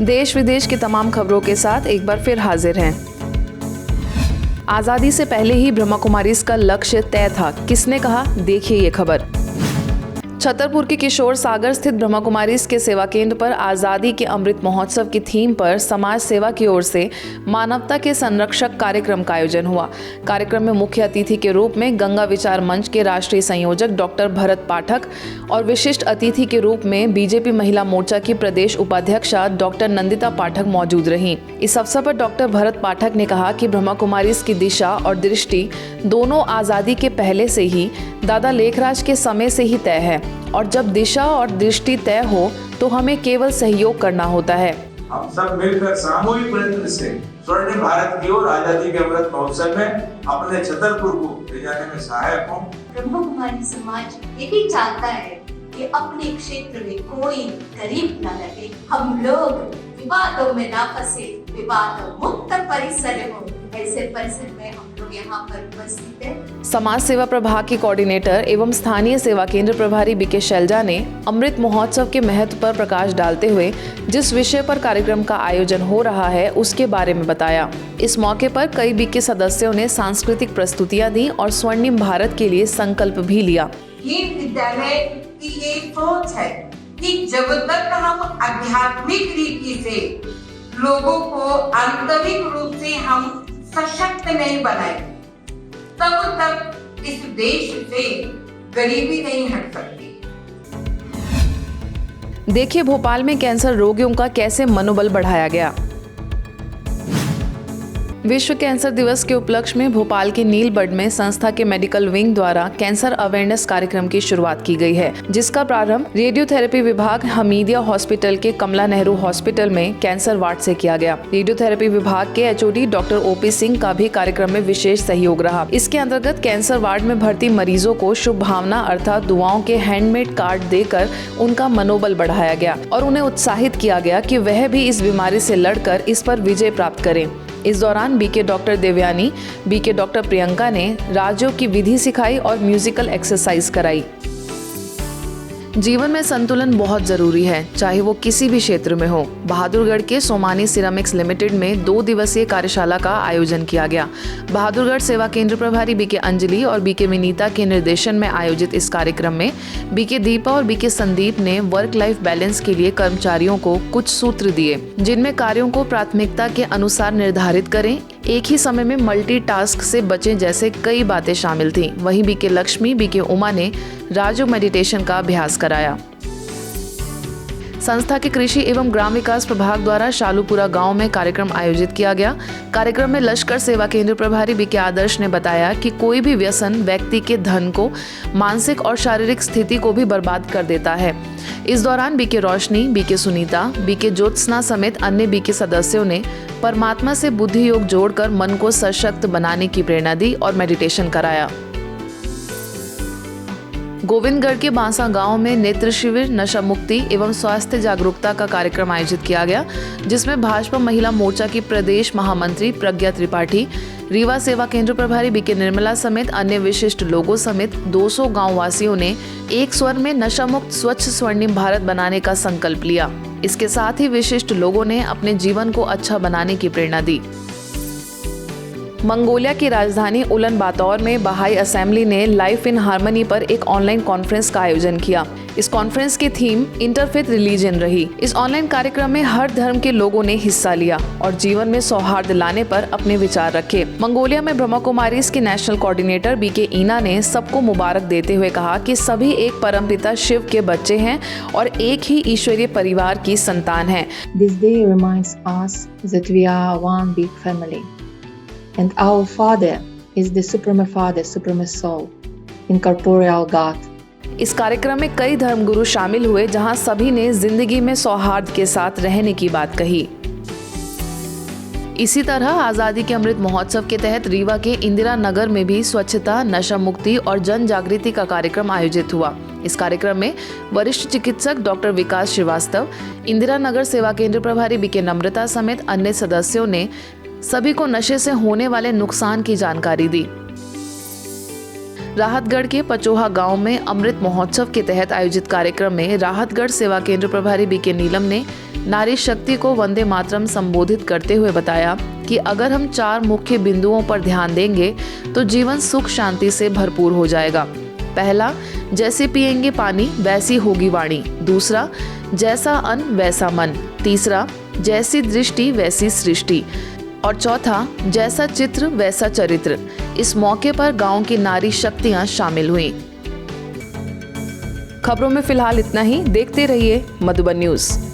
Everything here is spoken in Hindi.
देश विदेश की तमाम खबरों के साथ एक बार फिर हाजिर हैं। आजादी से पहले ही ब्रह्मा कुमारीज का लक्ष्य तय था, किसने कहा, देखिए ये खबर। छतरपुर के किशोर सागर स्थित ब्रह्मा कुमारीज के सेवा केंद्र पर आजादी के अमृत महोत्सव की थीम पर समाज सेवा की ओर से मानवता के संरक्षक कार्यक्रम का आयोजन हुआ। कार्यक्रम में मुख्य अतिथि के रूप में गंगा विचार मंच के राष्ट्रीय संयोजक डॉक्टर भरत पाठक और विशिष्ट अतिथि के रूप में बीजेपी महिला मोर्चा की प्रदेश उपाध्यक्षा डॉक्टर नंदिता पाठक मौजूद रहीं। इस अवसर पर डॉक्टर भरत पाठक ने कहा कि ब्रह्मा कुमारीज की दिशा और दृष्टि दोनों आजादी के पहले से ही दादा लेखराज के समय से ही तय है और जब दिशा और दृष्टि तय हो तो हमें केवल सहयोग करना होता है। हम सब मिलकर सामूहिक प्रयत्न से स्वर्णिम भारत की ओर आजादी के अमृत महोत्सव में अपने छतरपुर को ले जाने में सहायक हों। ब्रह्मा कुमारी समाज ये भी चाहता है कि अपने क्षेत्र में कोई गरीब न लगे, हम लोग विवादों में ना फंसे, विवाद मुक्त परिसर हो, ऐसे परिसर में हम लोग यहाँ पर उपस्थित हैं। समाज सेवा प्रभाग की कोऑर्डिनेटर एवं स्थानीय सेवा केंद्र प्रभारी बीके शैलजा ने अमृत महोत्सव के महत्व पर प्रकाश डालते हुए जिस विषय पर कार्यक्रम का आयोजन हो रहा है उसके बारे में बताया। इस मौके पर कई बीके सदस्यों ने सांस्कृतिक प्रस्तुतियां दी और स्वर्णिम भारत के लिए संकल्प भी लिया। ये विद्यालय की ये सोच है कि जब तक हम आध्यात्मिक रीति से लोगों को आंतरिक रूप से हम सशक्त नहीं बनाए, तब तक इस देश से गरीबी नहीं हट सकती। देखिए भोपाल में कैंसर रोगियों का कैसे मनोबल बढ़ाया गया। विश्व कैंसर दिवस के उपलक्ष्य में भोपाल के नीलबर्ड में संस्था के मेडिकल विंग द्वारा कैंसर अवेयरनेस कार्यक्रम की शुरुआत की गई है, जिसका प्रारंभ रेडियोथेरेपी विभाग हमीदिया हॉस्पिटल के कमला नेहरू हॉस्पिटल में कैंसर वार्ड से किया गया। रेडियोथेरेपी विभाग के एचओडी डॉक्टर ओपी सिंह का भी कार्यक्रम में विशेष सहयोग रहा। इसके अंतर्गत कैंसर वार्ड में भर्ती मरीजों को शुभ भावना अर्थात दुआओं के हैंडमेड कार्ड देकर उनका मनोबल बढ़ाया गया और उन्हें उत्साहित किया गया कि वह भी इस बीमारी से लड़कर इस पर विजय प्राप्त करें। इस दौरान BK doctor Devyani, BK doctor Priyanka ने राजयोग की विधि सिखाई और म्यूजिकल एक्सरसाइज कराई। जीवन में संतुलन बहुत जरूरी है, चाहे वो किसी भी क्षेत्र में हो। बहादुरगढ़ के सोमानी सिरामिक्स लिमिटेड में 2 दिवसीय कार्यशाला का आयोजन किया गया। बहादुरगढ़ सेवा केंद्र प्रभारी बीके अंजलि और बीके विनीता के निर्देशन में आयोजित इस कार्यक्रम में बीके दीपा और बीके संदीप ने वर्क लाइफ बैलेंस के लिए कर्मचारियों को कुछ सूत्र दिए, जिनमें कार्यों को प्राथमिकता के अनुसार निर्धारित करें, एक ही समय में मल्टीटास्क से बचें जैसे कई बातें शामिल थीं। वहीं बीके लक्ष्मी, बीके उमा ने राजयोग मेडिटेशन का अभ्यास कराया। संस्था के कृषि एवं ग्राम विकास प्रभाग द्वारा शालूपुरा गांव में कार्यक्रम आयोजित किया गया। कार्यक्रम में लश्कर सेवा केंद्र प्रभारी बीके आदर्श ने बताया कि कोई भी व्यसन व्यक्ति के धन को, मानसिक और शारीरिक स्थिति को भी बर्बाद कर देता है। इस दौरान बीके रोशनी, बीके सुनीता, बीके ज्योत्सना समेत अन्य बीके सदस्यों ने परमात्मा से बुद्धि योग जोड़कर मन को सशक्त बनाने की प्रेरणा दी और मेडिटेशन कराया। गोविंदगढ़ के बांसा गांव में नेत्र शिविर, नशा मुक्ति एवं स्वास्थ्य जागरूकता का कार्यक्रम आयोजित किया गया, जिसमें भाजपा महिला मोर्चा की प्रदेश महामंत्री प्रज्ञा त्रिपाठी, रीवा सेवा केंद्र प्रभारी बीके निर्मला समेत अन्य विशिष्ट लोगों समेत 200 गांव वासियों ने एक स्वर में नशा मुक्त स्वच्छ स्वर्णिम भारत बनाने का संकल्प लिया। इसके साथ ही विशिष्ट लोगों ने अपने जीवन को अच्छा बनाने की प्रेरणा दी। मंगोलिया की राजधानी उलन बातौर में बहाई असेंबली ने लाइफ इन हार्मनी पर एक ऑनलाइन कॉन्फ्रेंस का आयोजन किया। इस कॉन्फ्रेंस की थीम इंटरफेथ रिलीजन रही। इस ऑनलाइन कार्यक्रम में हर धर्म के लोगों ने हिस्सा लिया और जीवन में सौहार्द लाने पर अपने विचार रखे। मंगोलिया में ब्रह्मा कुमारीज के नेशनल कोऑर्डिनेटर बीके ईना ने सबको मुबारक देते हुए कहा कि सभी एक परमपिता शिव के बच्चे हैं और एक ही ईश्वरीय परिवार की संतान हैं। This day reminds us that we are one big family. And our Father is the Supreme Father, Supreme Soul, incorporeal God. इस कार्यक्रम में कई धर्मगुरु शामिल हुए, जहां सभी ने जिंदगी में सौहार्द के साथ रहने की बात कही। इसी तरह आजादी के अमृत महोत्सव के तहत रीवा के इंदिरा नगर में भी स्वच्छता, नशा मुक्ति और जन जागृति का कार्यक्रम आयोजित हुआ। इस कार्यक्रम में वरिष्ठ चिकित्सक डॉक्टर विकास श्रीवास्तव, इंदिरा नगर सेवा केंद्र प्रभारी बीके नम्रता समेत अन्य सदस्यों ने सभी को नशे से होने वाले नुकसान की जानकारी दी। राहतगढ़ के पचोहा गांव में अमृत महोत्सव के तहत आयोजित कार्यक्रम में राहतगढ़ सेवा केंद्र प्रभारी बीके नीलम ने नारी शक्ति को वंदे मातरम संबोधित करते हुए बताया कि अगर हम 4 मुख्य बिंदुओं पर ध्यान देंगे तो जीवन सुख शांति से भरपूर हो जाएगा। पहला, जैसे पिएंगे पानी वैसी होगी वाणी। दूसरा, जैसा अन्न वैसा मन। तीसरा, जैसी दृष्टि वैसी सृष्टि। और चौथा, जैसा चित्र वैसा चरित्र। इस मौके पर गांव की नारी शक्तियां शामिल हुईं। खबरों में फिलहाल इतना ही। देखते रहिए मधुबन न्यूज़।